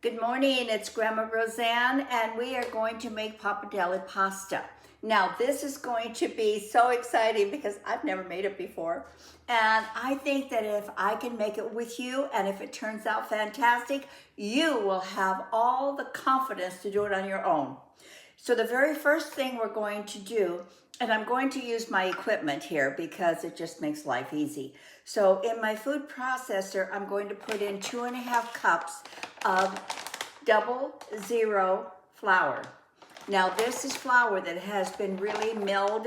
Good morning, it's Grandma Roseanne, and we are going to make pappardelle pasta. Now, this is going to be so exciting because I've never made it before. And I think that if I can make it with you, and if it turns out fantastic, you will have all the confidence to do it on your own. So the very first thing we're going to do, and I'm going to use my equipment here because it just makes life easy. So in my food processor, I'm going to put in 2.5 cups of 00 flour. Now this is flour that has been really milled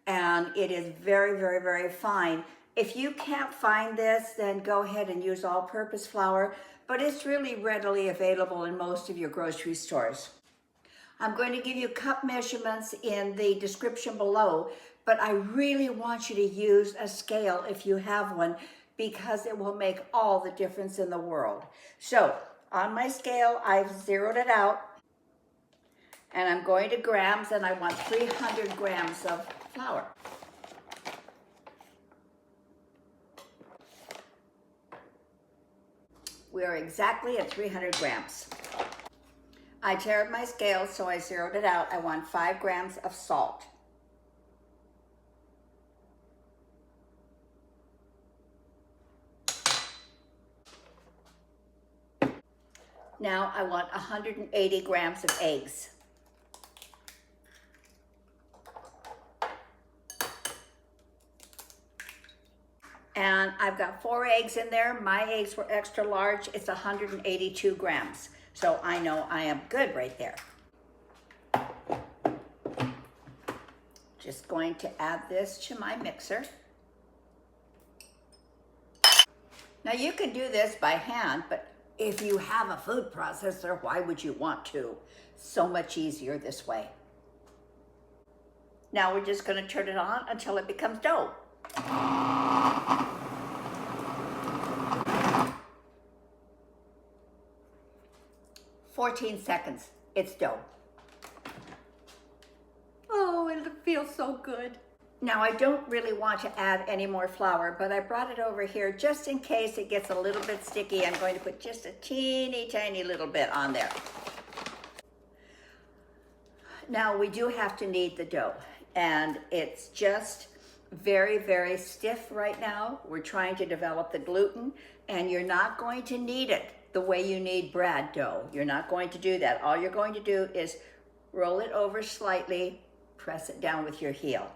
and it is very, very, very fine. If you can't find this, then go ahead and use all-purpose flour, but it's really readily available in most of your grocery stores. I'm going to give you cup measurements in the description below, but I really want you to use a scale if you have one because it will make all the difference in the world. So on my scale, I've zeroed it out and I'm going to grams, and I want 300 grams of flour. We are exactly at 300 grams. I tared my scale, so I zeroed it out. I want 5 grams of salt. Now I want 180 grams of eggs. And I've got 4 eggs in there. My eggs were extra large. It's 182 grams. So I know I am good right there. Just going to add this to my mixer. Now you can do this by hand, but if you have a food processor, why would you want to? So much easier this way. Now we're just going to turn it on until it becomes dough. 14 seconds, it's dough. Oh, it feels so good. Now I don't really want to add any more flour, but I brought it over here just in case it gets a little bit sticky. I'm going to put just a teeny tiny little bit on there. Now we do have to knead the dough, and it's just very, very stiff right now. We're trying to develop the gluten, and you're not going to knead it the way you knead bread dough. You're not going to do that. All you're going to do is roll it over slightly, press it down with your heel.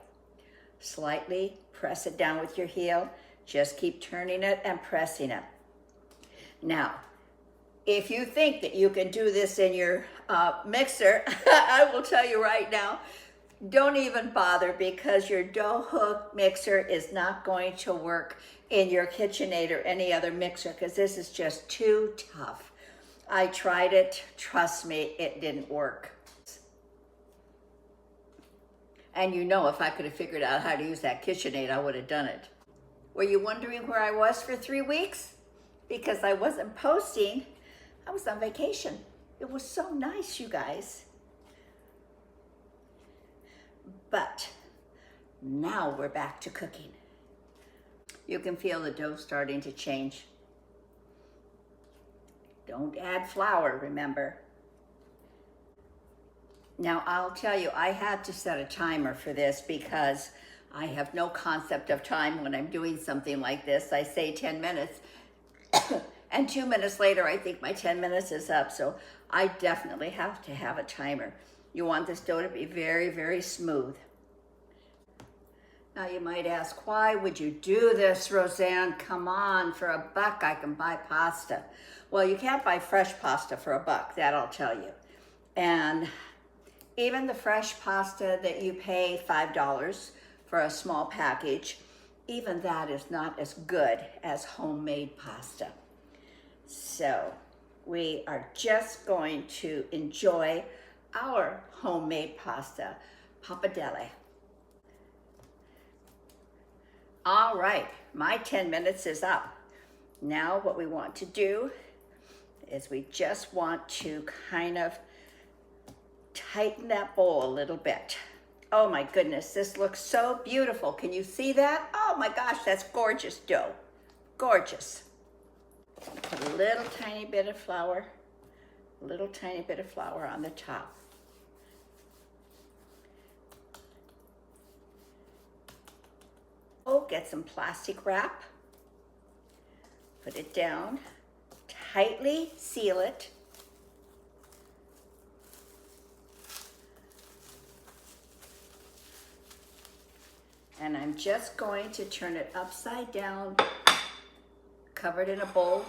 Slightly press it down with your heel. Just keep turning it and pressing it. Now, if you think that you can do this in your mixer, I will tell you right now, don't even bother, because your dough hook mixer is not going to work in your KitchenAid or any other mixer, because this is just too tough. I tried it, trust me, it didn't work. And you know, if I could have figured out how to use that KitchenAid, I would have done it. Were you wondering where I was for 3 weeks? Because I wasn't posting. I was on vacation. It was so nice, you guys. But now we're back to cooking. You can feel the dough starting to change. Don't add flour, remember. Now I'll tell you, I had to set a timer for this because I have no concept of time when I'm doing something like this. I say 10 minutes and 2 minutes later I think my 10 minutes is up, so I definitely have to have a timer. You want this dough to be very, very smooth. Now you might ask, why would you do this, Roseanne? Come on, for $1 I can buy pasta. Well, you can't buy fresh pasta for $1, that I'll tell you. And even the fresh pasta that you pay $5 for a small package, even that is not as good as homemade pasta. So we are just going to enjoy our homemade pasta, pappardelle. All right, my 10 minutes is up. Now what we want to do is we just want to kind of tighten that bowl a little bit. Oh my goodness, this looks so beautiful. Can you see that? Oh my gosh, that's gorgeous dough. Gorgeous. Put a little tiny bit of flour A little tiny bit of flour on the top. Oh, get some plastic wrap. Put it down. Tightly seal it. And I'm just going to turn it upside down, cover it in a bowl,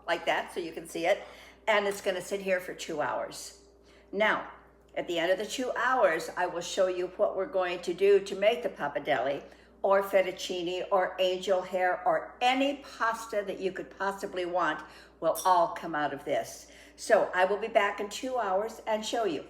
like that, so you can see it. And it's gonna sit here for 2 hours. Now, at the end of the 2 hours, I will show you what we're going to do to make the pappardelle, or fettuccine, or angel hair, or any pasta that you could possibly want will all come out of this. So I will be back in 2 hours and show you.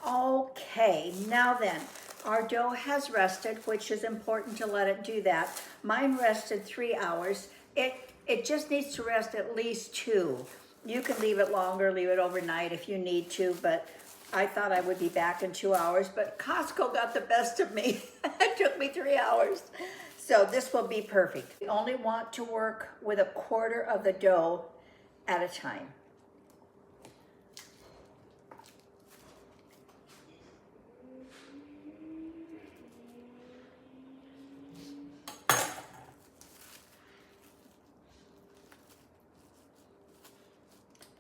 Okay, now then, our dough has rested, which is important to let it do that. Mine rested 3 hours. It just needs to rest at least 2. You can leave it longer, leave it overnight if you need to, but I thought I would be back in 2 hours, but Costco got the best of me. It took me 3 hours. So this will be perfect. We only want to work with a quarter of the dough at a time.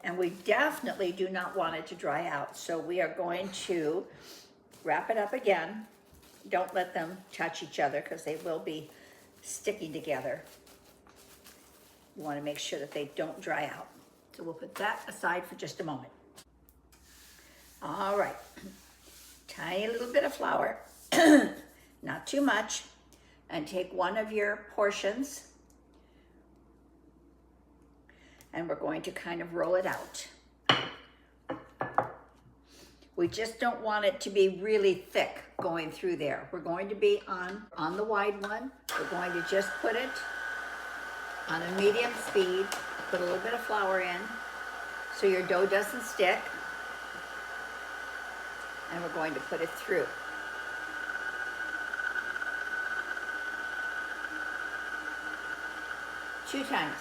And we definitely do not want it to dry out. So we are going to wrap it up again. Don't let them touch each other because they will be sticking together. You want to make sure that they don't dry out. So we'll put that aside for just a moment. All right, tiny little bit of flour, not too much, and take one of your portions, and we're going to kind of roll it out. We just don't want it to be really thick going through there. We're going to be on the wide one. We're going to just put it on a medium speed, put a little bit of flour in so your dough doesn't stick, and we're going to put it through. Two times.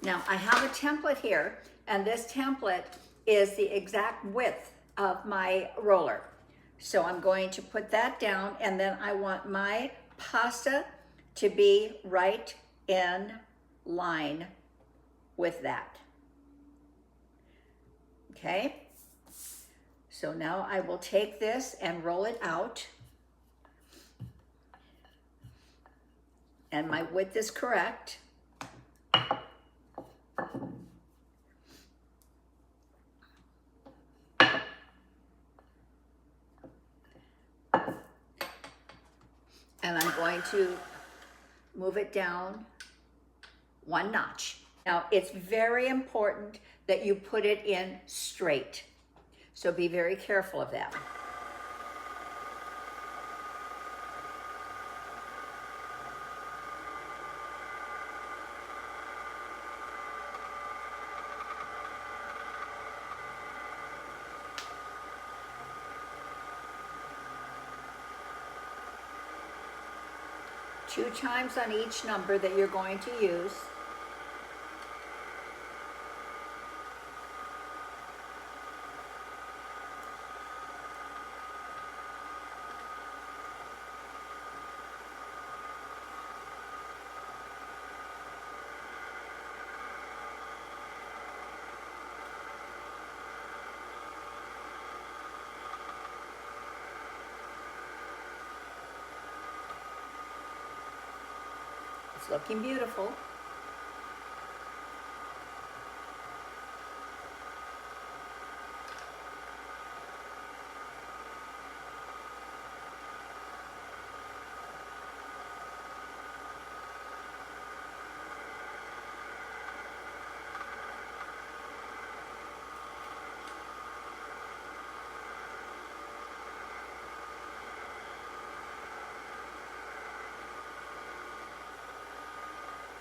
Now I have a template here, and this template is the exact width of my roller. So I'm going to put that down, and then I want my pasta to be right in line with that. Okay? So now I will take this and roll it out. And my width is correct. And I'm going to move it down 1 notch. Now, it's very important that you put it in straight. So be very careful of that. Two times on each number that you're going to use. It's looking beautiful.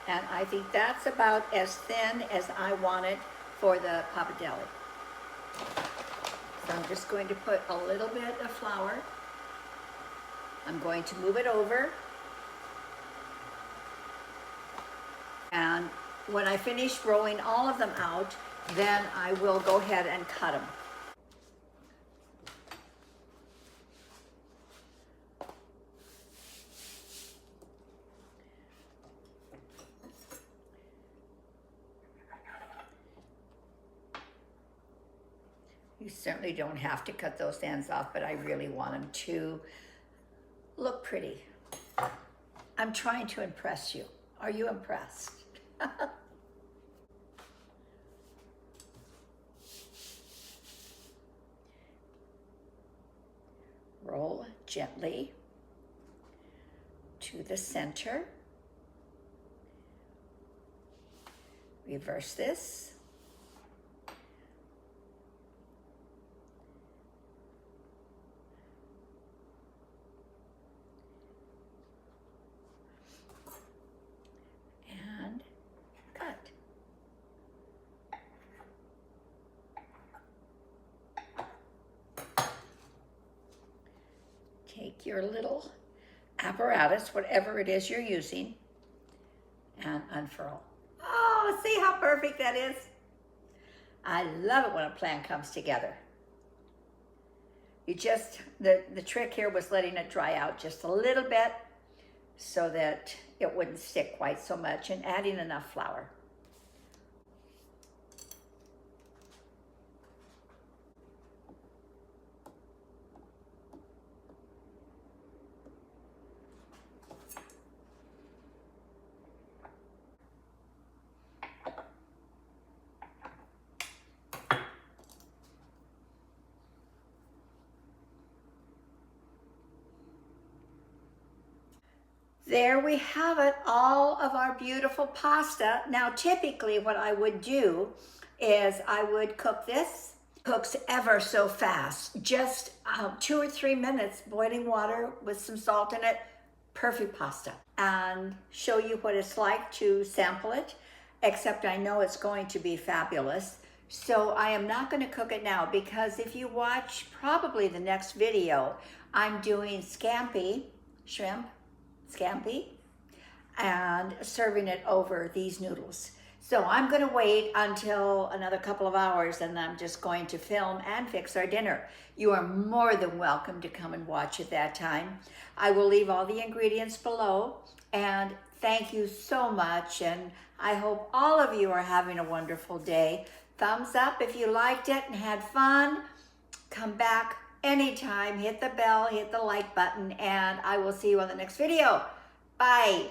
And I think that's about as thin as I want it for the pappardelle. So I'm just going to put a little bit of flour I'm going to move it over. And when I finish rolling all of them out, then I will go ahead and cut them. You certainly don't have to cut those ends off, but I really want them to look pretty. I'm trying to impress you. Are you impressed? Roll gently to the center. Reverse this. And cut. Take your little apparatus, whatever it is you're using, and unfurl. Oh, see how perfect that is? I love it when a plan comes together. You just, the trick here was letting it dry out just a little bit so that it wouldn't stick quite so much, and adding enough flour. There we have it, all of our beautiful pasta. Now, typically what I would do is I would cook this. Cooks ever so fast, just 2 or 3 minutes, boiling water with some salt in it, perfect pasta. And show you what it's like to sample it, except I know it's going to be fabulous. So I am not going to cook it now, because if you watch probably the next video, I'm doing scampi, shrimp, scampi, and serving it over these noodles. So I'm going to wait until another couple of hours, and I'm just going to film and fix our dinner. You are more than welcome to come and watch at that time. I will leave all the ingredients below, and thank you so much, and I hope all of you are having a wonderful day. Thumbs up if you liked it and had fun. Come back anytime, hit the bell, hit the like button, and I will see you on the next video. Bye.